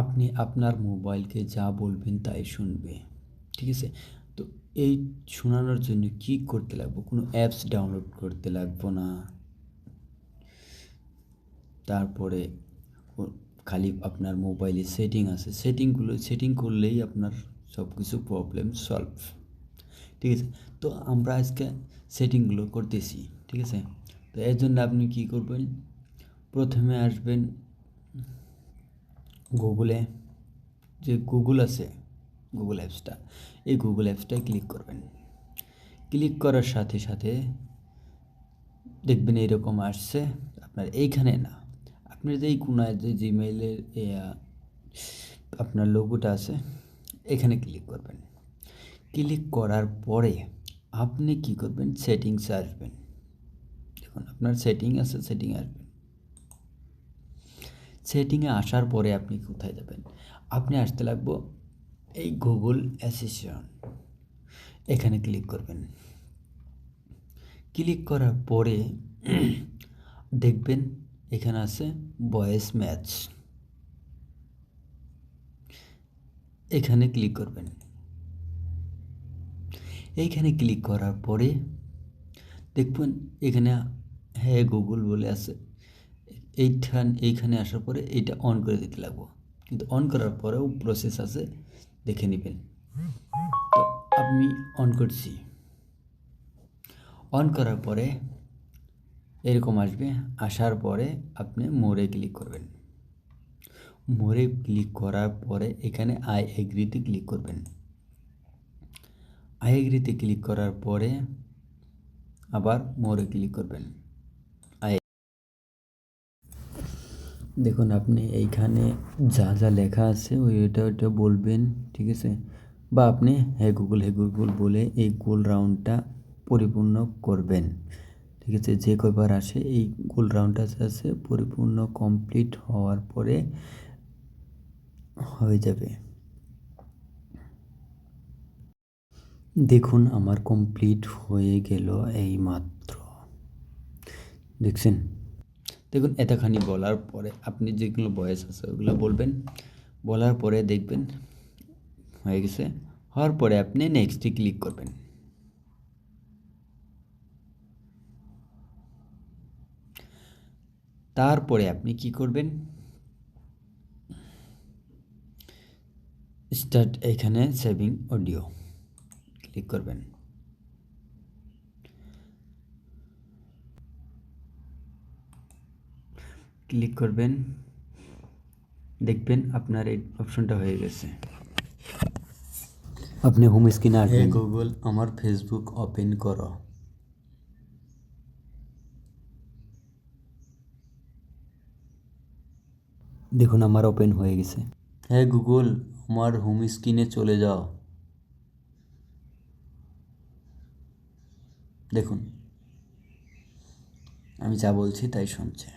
আপনি আপনার মোবাইলকে যা বলবেন তাই শুনবে। ঠিক আছে? তো এই শোনানোর জন্য কি করতে লাগবে? কোনো অ্যাপস ডাউনলোড করতে লাগবে না। তারপরে ও খালি আপনার মোবাইলে সেটিং আছে। সেটিং করলেই আপনার সব কিছু প্রবলেম সলভ। ঠিক আছে? তো আমরা আজকে সেটিংগুলো করতেছি। ঠিক আছে? তো এর জন্য আপনি কি করবেন? প্রথমে আসবেন গুগলে, যে গুগল আছে, গুগল অ্যাপসটা, এই গুগল অ্যাপসটায় ক্লিক করবেন। ক্লিক করার সাথে সাথে দেখবেন এরকম আসছে। আপনার এইখানে না, আপনার যেই কোনায় যে জিমেইলের আপনার লোগোটা আছে, এখানে ক্লিক করবেন। ক্লিক করার পরে আপনি কি করবেন? সেটিংসে আসবেন। দেখুন আপনার সেটিং আছে, সেটিংয়ে আসবেন। সেটিংয়ে আসার পরে আপনি কোথায় যাবেন? আপনি আসতে লাগবো এই গুগল অ্যাসিস্ট্যান্ট, এখানে ক্লিক করবেন। ক্লিক করার পরে দেখবেন এখানে আছে ভয়েস ম্যাচ, এখানে ক্লিক করবেন। এইখানে ক্লিক করার পরে দেখবেন এখানে হ্যাঁ গুগল বলে আছে। এইখানে আসার পরে এইটা অন করে দিতে লাগবো, কিন্তু অন করার পরেও প্রসেস আছে, দেখে নেবেন। তো আমি অন করছি। অন করার পরে এরকম আসবে। আসার পরে আপনি মোরে ক্লিক করবেন। মোরে ক্লিক করার পরে এখানে আই এগ্রিতে ক্লিক করবেন। আই এগ্রিতে ক্লিক করার পরে আবার মোরে ক্লিক করবেন। দেখুন আপনি এইখানে যা যা লেখা আছে ওইটা বলবেন। ঠিক আছে? বা আপনি হ্যাঁ গুগল বলে এই গোল রাউন্ডটা পরিপূর্ণ করবেন। ঠিক আছে? যে কয়বার আসে এই গোল রাউন্ডটা আছে পরিপূর্ণ কমপ্লিট হওয়ার পরে হয়ে যাবে। দেখুন আমার কমপ্লিট হয়ে গেল এইমাত্র। দেখছেন? দেখুন এতখানি বলার পরে আপনি যেগুলো ভয়েস আছে ওগুলো বলবেন। বলার পরে দেখবেন হয়ে গেছে। হওয়ার পরে আপনি নেক্সটে ক্লিক করবেন। তারপরে আপনি কি করবেন? স্টার্ট, এখানে সেভিং অডিও ক্লিক করবেন। ক্লিক করবেন, দেখবেন আপনার এই অপশনটা হয়ে গেছে। আপনি হোম স্ক্রিনে আসবেন। গুগল আমার ফেসবুক ওপেন করো। দেখুন আমার ওপেন হয়ে গেছে। হ্যাঁ গুগল আমার হোম স্ক্রিনে চলে যাও। দেখুন আমি যা বলছি তাই শুনছে।